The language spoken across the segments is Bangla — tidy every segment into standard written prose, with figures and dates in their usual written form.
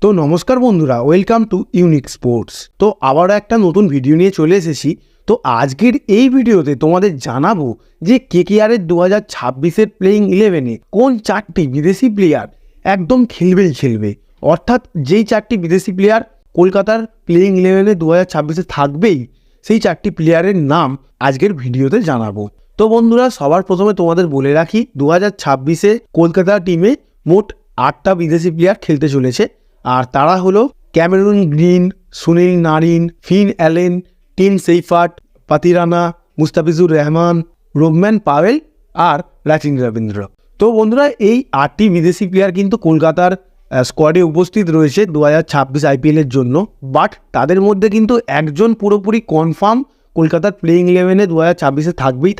তো নমস্কার বন্ধুরা, ওয়েলকাম টু ইউনিক স্পোর্টস। তো আবারও একটা নতুন ভিডিও নিয়ে চলে এসেছি। তো আজকের এই ভিডিওতে তোমাদের জানাবো যে কেকেআরের 2026-এর প্লেইং 11-এ কোন চারটি বিদেশি প্লেয়ার একদম খেলবে, অর্থাৎ যেই চারটি বিদেশি প্লেয়ার কলকাতার প্লেইং 11-এ 2026-এ থাকবেই, সেই চারটি প্লেয়ারের নাম আজকের ভিডিওতে জানাবো। তো বন্ধুরা, সবার প্রথমে তোমাদের বলে রাখি 2026-এ কলকাতা টিমে মোট 8টা বিদেশি প্লেয়ার খেলতে চলেছে। আর তারা হলো Cameron Green, Sunil Narine, Finn Allen, Tim Seifert, Pathirana, Mustafizur Rahman, Rovman Powell আর রাচিন রবীন্দ্র। তো বন্ধুরা, এই 8টি বিদেশি প্লেয়ার কিন্তু কলকাতার স্কোয়াডে উপস্থিত রয়েছে 2026 আইপিএলের জন্য। বাট তাদের মধ্যে কিন্তু একজন পুরোপুরি কনফার্ম কলকাতার প্লেইং 11-এ 2026-এ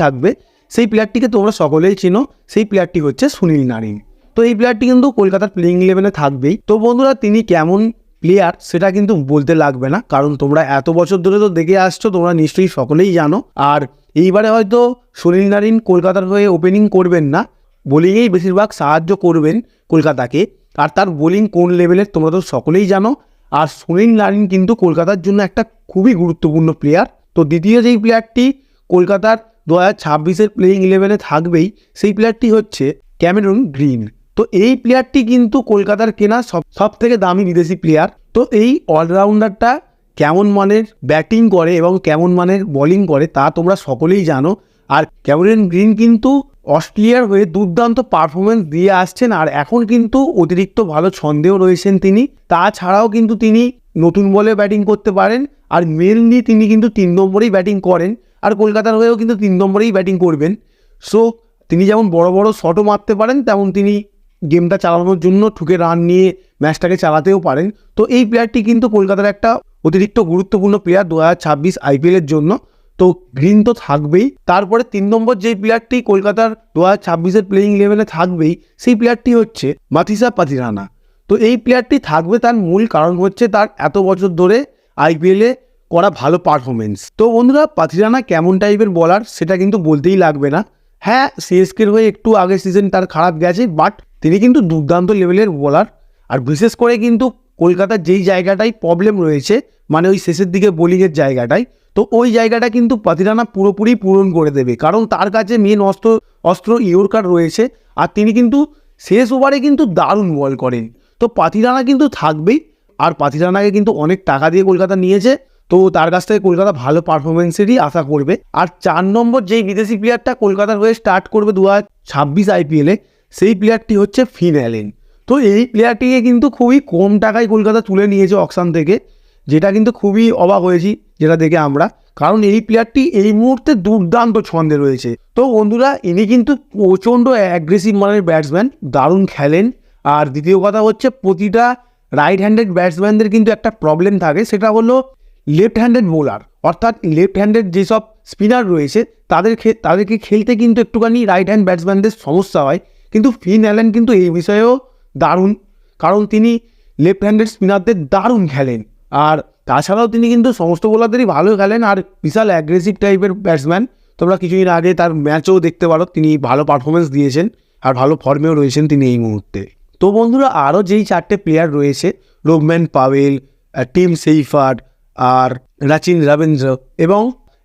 থাকবে। সেই প্লেয়ারটিকে তোমরা সকলেই চেনো, সেই প্লেয়ারটি হচ্ছে সুনীল নারিন। তো এই প্লেয়ারটি কিন্তু কলকাতার প্লেইং 11-এ থাকবেই। তো বন্ধুরা, তিনি কেমন প্লেয়ার সেটা কিন্তু বলতে লাগবে না, কারণ তোমরা এত বছর ধরে তো দেখে আসছো, তোমরা নিশ্চয়ই সকলেই জানো। আর এইবারে হয়তো সুনীল নারিন কলকাতার হয়ে ওপেনিং করবেন না, বোলিংয়েই বেশিরভাগ সাহায্য করবেন কলকাতাকে। আর তার বোলিং কোন লেভেলের তোমরা তো সকলেই জানো। আর সুনীল নারিন কিন্তু কলকাতার জন্য একটা খুবই গুরুত্বপূর্ণ প্লেয়ার। তো দ্বিতীয় যেই প্লেয়ারটি কলকাতার 2026-এর প্লেইং 11-এ থাকবেই, সেই প্লেয়ারটি হচ্ছে ক্যামেরুন গ্রিন। তো এই প্লেয়ারটি কিন্তু কলকাতার কেনা সব থেকে দামি বিদেশি প্লেয়ার। তো এই অলরাউন্ডারটা কেমন মানের ব্যাটিং করে এবং কেমন মানের বোলিং করে তা তোমরা সকলেই জানো। আর ক্যামেরুন গ্রিন কিন্তু অস্ট্রেলিয়ার হয়ে দুর্দান্ত পারফরমেন্স দিয়ে আসছেন, আর এখন কিন্তু অতিরিক্ত ভালো ছন্দেও রয়েছেন তিনি। তাছাড়াও কিন্তু তিনি নতুন বলে ব্যাটিং করতে পারেন, আর মেনলি তিনি কিন্তু 3 নম্বরেই ব্যাটিং করেন, আর কলকাতার হয়েও কিন্তু 3 নম্বরেই ব্যাটিং করবেন। সো তিনি যেমন বড় বড় শটও মারতে পারেন, তেমন তিনি গেমটা চালানোর জন্য ঠুকে রান নিয়ে ম্যাচটাকে চালাতেও পারেন। তো এই প্লেয়ারটি কিন্তু কলকাতার একটা অতিরিক্ত গুরুত্বপূর্ণ প্লেয়ার 2026 আইপিএলের জন্য। তো গ্রিন তো থাকবেই। তারপরে 3 নম্বর যেই প্লেয়ারটি কলকাতার 2026-এর প্লেইং 11-এ থাকবেই, সেই প্লেয়ারটি হচ্ছে মাথিসা পাতিরানা। তো এই প্লেয়ারটি থাকবে, তার মূল কারণ হচ্ছে তার এত বছর ধরে আইপিএলে করা ভালো পারফরমেন্স। তো বন্ধুরা, পাতিরানা কেমন টাইপের বলার সেটা কিন্তু বলতেই লাগবে না। হ্যাঁ, সিএসকের হয়ে একটু আগের সিজন তার খারাপ গেছে, বাট তিনি কিন্তু দুর্দান্ত লেভেলের বোলার। আর বিশেষ করে কিন্তু কলকাতার যেই জায়গাটায় প্রবলেম রয়েছে, মানে ওই শেষের দিকে বোলিংয়ের জায়গাটায়, তো ওই জায়গাটা কিন্তু পাতিরানা পুরোপুরি পূরণ করে দেবে, কারণ তার কাছে মেন অস্ত্র ইয়র্কার রয়েছে। আর তিনি কিন্তু শেষ ওভারে কিন্তু দারুণ বল করেন। তো পাতিরানা কিন্তু থাকবেই। আর পাতিরানাকে কিন্তু অনেক টাকা দিয়ে কলকাতা নিয়েছে, তো তার কাছ থেকে কলকাতা ভালো পারফরমেন্সেরই আশা করবে। আর 4 নম্বর যেই বিদেশি প্লেয়ারটা কলকাতার হয়ে স্টার্ট করবে 2026 আইপিএলে, সেই প্লেয়ারটি হচ্ছে ফিন অ্যালেন। তো এই প্লেয়ারটিকে কিন্তু খুবই কম টাকায় কলকাতা তুলে নিয়েছে অকশন থেকে, যেটা কিন্তু খুবই অবাক হয়েছি যেটা দেখে আমরা, কারণ এই প্লেয়ারটি এই মুহূর্তে দুর্দান্ত ছন্দে রয়েছে। তো বন্ধুরা, ইনি কিন্তু প্রচণ্ড অ্যাগ্রেসিভ মানের ব্যাটসম্যান, দারুণ খেলেন। আর দ্বিতীয় কথা হচ্ছে, প্রতিটা রাইট হ্যান্ডেড ব্যাটসম্যানদের কিন্তু একটা প্রবলেম থাকে, সেটা হলো লেফট হ্যান্ডেড বোলার। অর্থাৎ লেফট হ্যান্ডেড যেসব স্পিনার রয়েছে তাদেরকে খেলতে কিন্তু একটুখানি রাইট হ্যান্ড ব্যাটসম্যানদের সমস্যা হয়। কিন্তু ফিন অ্যালেন কিন্তু এই বিষয়েও দারুণ, কারণ তিনি লেফট হ্যান্ডেড স্পিনারদের দারুণ খেলেন। আর তাছাড়াও তিনি কিন্তু সমস্ত বোলারদেরই ভালো খেলেন, আর বিশাল অ্যাগ্রেসিভ টাইপের ব্যাটসম্যান। তোমরা কিছুদিন আগে তার ম্যাচও দেখতে পারো, তিনি ভালো পারফরমেন্স দিয়েছেন আর ভালো ফর্মেও রয়েছেন তিনি এই মুহূর্তে। তো বন্ধুরা, আরও যেই 4টে প্লেয়ার রয়েছে, রোবম্যান পাওয়েল, টিম সেইফার্ট আর রাচিন রবীন্দ্র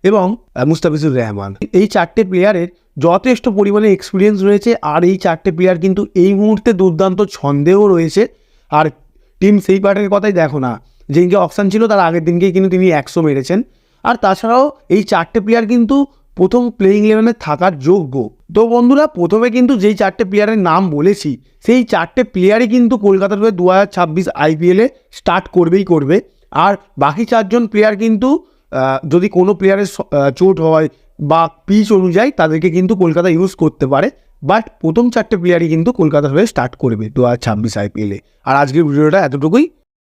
এবং মুস্তাফিজুর রহমান, এই 4টে প্লেয়ারের যথেষ্ট পরিমাণে এক্সপিরিয়েন্স রয়েছে। আর এই 4টে প্লেয়ার কিন্তু এই মুহূর্তে দুর্দান্ত ছন্দেও রয়েছে। আর টিম সেইফার্টের কথাই দেখো না, যেদিনকে অকশন ছিল তার আগের দিনকেই কিন্তু তিনি 100 মেরেছেন। আর তাছাড়াও এই 4টে প্লেয়ার কিন্তু প্রথম প্লেইং 11-এ থাকার যোগ্য। তো বন্ধুরা, প্রথমে কিন্তু যেই 4টে প্লেয়ারের নাম বলেছি, সেই 4টে প্লেয়ারই কিন্তু কলকাতার হয়ে 2026 আইপিএলে স্টার্ট করবে। আর বাকি 4জন প্লেয়ার কিন্তু যদি কোনো প্লেয়ারের চোট হয় বা পিচ অনুযায়ী তাদেরকে কিন্তু কলকাতা ইউজ করতে পারে। বাট প্রথম 4টে প্লেয়ারই কিন্তু কলকাতার হয়ে স্টার্ট করবে 2026 আইপিএলে। আর আজকের ভিডিওটা এতটুকুই।